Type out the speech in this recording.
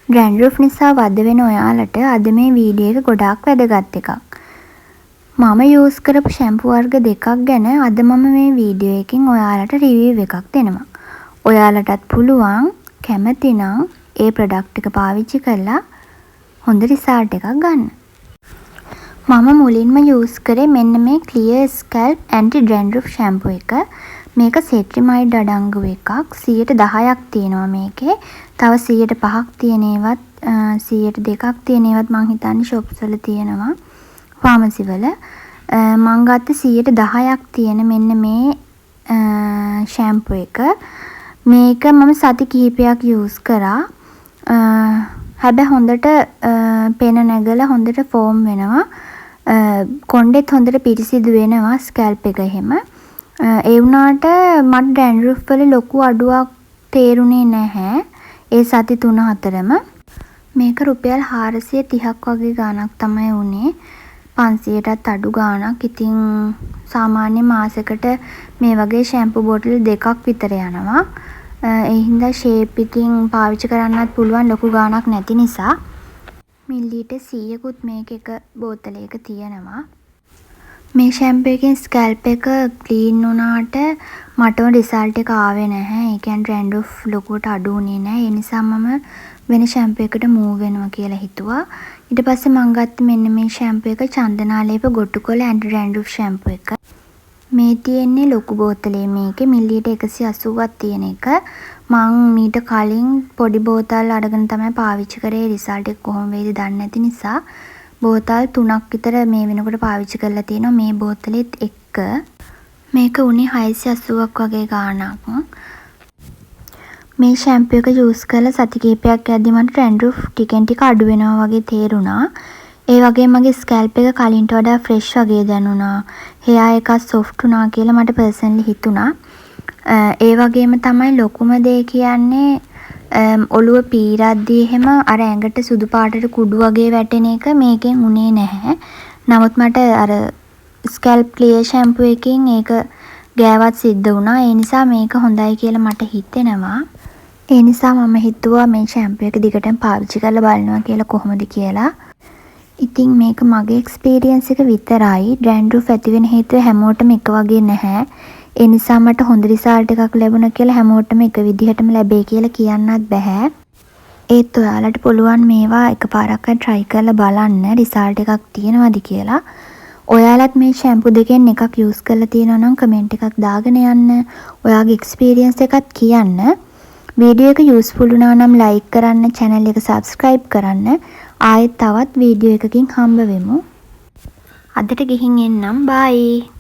ඩ්‍රැන්ඩ්‍රෆ් නිසා වද වෙන ඔයාලට අද මේ වීඩියෝ එක ගොඩාක් වැදගත් එකක්. මම යූස් කරපු ෂැම්පු වර්ග දෙකක් ගැන අද මම මේ වීඩියෝ එකකින් ඔයාලට රිවිව් එකක් දෙනවා. ඔයාලටත් පුළුවන් කැමති නම් ඒ ප්‍රොඩක්ට් එක පාවිච්චි කරලා හොඳ රිසල්ට් එකක් ගන්න. මම මුලින්ම යූස් කරේ මෙන්න මේ ක්ලියර් ස්කැල්ප් ඇන්ටි ඩ්‍රැන්ඩ්‍රෆ් ෂැම්පු එක. මේක සෙට්‍රිමයිඩ් අඩංගු එකක්. 110ක් තියෙනවා මේකේ. තව 105ක් තියෙන ඒවත් 102ක් තියෙන ඒවත් මං හිතන්නේ shops වල තියෙනවා. ෆාමසි වල. මං ගත්ත 110ක් තියෙන මෙන්න මේ ෂැම්පු එක. මේක මම සති කිහිපයක් යූස් කරා. හැබැයි හොඳට පෙන නැගලා හොඳට ෆෝම් වෙනවා. කොණ්ඩෙත් හොඳට පිරිසිදු වෙනවා ස්කැල්ප් එක එහෙම. ඒ වුණාට මට ඩැන්ඩ්‍රෆ් වල ලොකු අඩුවක් තේරුනේ නැහැ. ඒ සති 3-4ම. මේක රුපියල් 430ක් වගේ ගාණක් තමයි උනේ. 500ටත් අඩු ගාණක්. ඉතින් සාමාන්‍ය මාසෙකට මේ වගේ ෂැම්පු බෝටල් දෙකක් විතර යනවා. ඒ හින්දා ෂේප් ඉතින් පාවිච්චි කරන්නත් පුළුවන් ලොකු ගාණක් නැති නිසා. මිලිලීටර් 100කුත් මේක එක බෝතලයක තියෙනවා. මේ ෂැම්පු එකෙන් ස්කැල්ප් එක ක්ලීන් වුණාට මට රිසල්ට් එක ආවේ නැහැ. ඒ කියන්නේ ඩ්‍රැන්ඩ්‍රෆ් ලොකුවට අඩු වුණේ නැහැ. ඒ නිසා මම වෙන ෂැම්පු එකකට මූව් වෙනවා කියලා හිතුවා. ඊට පස්සේ මම ගත්තේ මෙන්න මේ ෂැම්පු එක චන්දනාලේප ගොටුකොළ ඇන්ටි ඩ්‍රැන්ඩ්‍රෆ් ෂැම්පු එක. මේ තියෙන්නේ ලොකු බෝතලේ මේකේ මිලිලීටර් 180ක් තියෙන එක. මං මීට කලින් පොඩි බෝතල් අරගෙන තමයි පාවිච්චි කරේ. රිසල්ට් එක කොහොම වෙයිද දන්නේ නැති නිසා බෝතල් 3ක් විතර මේ වෙනකොට පාවිච්චි කරලා තියෙනවා මේ බෝතලෙත් එක්ක. මේක උනේ 680ක් වගේ ගාණක්. මේ ෂැම්පු එක යූස් කරලා සති කිහිපයක් යද්දි මට ඩ්‍රැන්ඩ්‍රෆ් ටිකෙන් ටික අඩු වෙනවා වගේ තේරුණා. ඒ වගේම මගේ ස්කැල්ප් එක කලින්ට වඩා ෆ්‍රෙෂ් වගේ දැනුණා. හෙයා එකක් සොෆ්ට් වුණා කියලා මට පර්සනලි හිතුණා. ඒ වගේම තමයි ලොකුම දේ කියන්නේ ඔළුව පීරද්දී එහෙම අර ඇඟට සුදු පාටට කුඩු වගේ වැටෙන එක මේකෙන් උනේ නැහැ. නමුත් මට අර ස්කැල්ප් ක්ලියර් ෂැම්පු එකකින් ඒක ගෑවත් සිද්ධ වුණා. ඒ නිසා මේක හොඳයි කියලා මට හිතෙනවා. ඒ නිසා මම හිතුවා මේ ෂැම්පු එක දිගටම පාවිච්චි කරලා බලනවා කියලා කොහොමද කියලා. ඉතින් මේක මගේ එක්ස්පීරියන්ස් එක විතරයි. ඩ්‍රැන්ඩ්‍රෆ් ඇති වෙන හේතුව හැමෝටම එක වගේ නැහැ. ඒ නිසා මට හොඳ රිසල්ට් එකක් ලැබුණා කියලා හැමෝටම එක විදිහටම ලැබෙයි කියලා කියන්නත් බෑ. ඒත් ඔයාලට පුළුවන් මේවා එකපාරක් try කරලා බලන්න රිසල්ට් එකක් තියෙනවද කියලා. ඔයාලත් මේ ෂැම්පු දෙකෙන් එකක් යූස් කරලා තියෙනවා නම් කමෙන්ට් එකක් දාගෙන යන්න. ඔයාගේ එක්ස්පීරියන්ස් එකත් කියන්න. වීඩියෝ එක යූස්ෆුල් වුණා නම් ලයික් කරන්න, channel එක subscribe කරන්න. ආයෙත් තවත් වීඩියෝ එකකින් හම්බ වෙමු. අදට ගිහින් එන්නම්. bye.